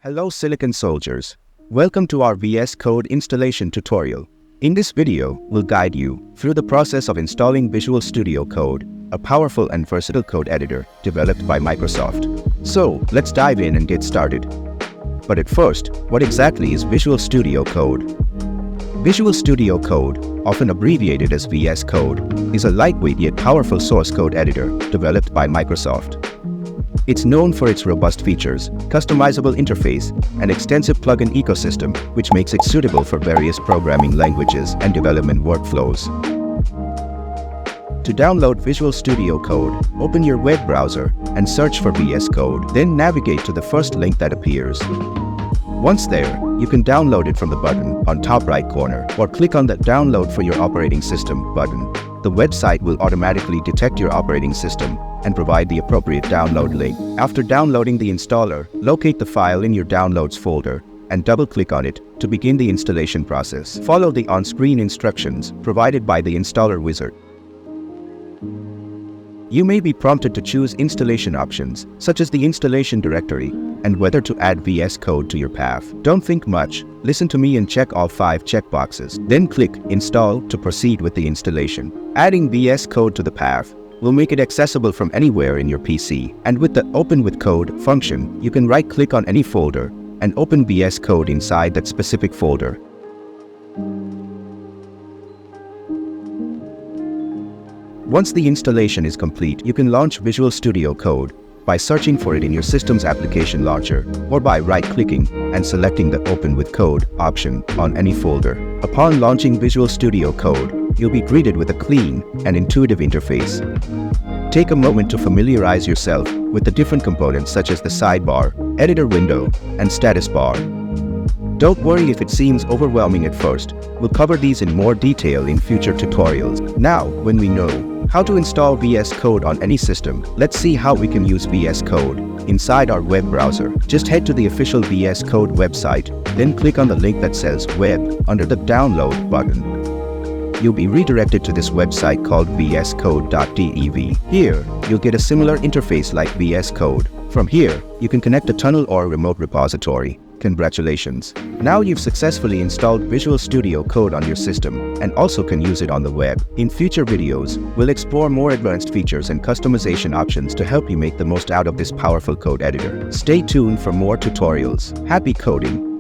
Hello Silicon Soldiers. Welcome to our VS Code installation tutorial. In this video, we'll guide you through the process of installing Visual Studio Code, a powerful and versatile code editor developed by Microsoft. So, let's dive in and get started. But at first, what exactly is Visual Studio Code? Visual Studio Code, often abbreviated as VS Code, is a lightweight yet powerful source code editor developed by Microsoft. It's known for its robust features, customizable interface, and extensive plugin ecosystem, which makes it suitable for various programming languages and development workflows. To download Visual Studio Code, open your web browser and search for VS Code, then navigate to the first link that appears. Once there, you can download it from the button on top right corner, or click on the Download for your operating system button. The website will automatically detect your operating system and provide the appropriate download link. After downloading the installer, locate the file in your Downloads folder and double-click on it to begin the installation process. Follow the on-screen instructions provided by the installer wizard. You may be prompted to choose installation options, such as the installation directory, and whether to add VS Code to your path. Don't think much, listen to me and check all 5 checkboxes. Then click Install to proceed with the installation. Adding VS Code to the path will make it accessible from anywhere in your PC. And with the Open with Code function, you can right-click on any folder and open VS Code inside that specific folder. Once the installation is complete, you can launch Visual Studio Code by searching for it in your system's application launcher, or by right-clicking and selecting the Open with Code option on any folder. Upon launching Visual Studio Code, you'll be greeted with a clean and intuitive interface. Take a moment to familiarize yourself with the different components such as the sidebar, editor window, and status bar. Don't worry if it seems overwhelming at first. We'll cover these in more detail in future tutorials. Now, when we know how to install VS Code on any system, let's see how we can use VS Code inside our web browser. Just head to the official VS Code website, then click on the link that says Web under the Download button. You'll be redirected to this website called vscode.dev. Here, you'll get a similar interface like VS Code. From here, you can connect a tunnel or a remote repository. Congratulations! Now you've successfully installed Visual Studio Code on your system and also can use it on the web. In future videos, we'll explore more advanced features and customization options to help you make the most out of this powerful code editor. Stay tuned for more tutorials. Happy coding!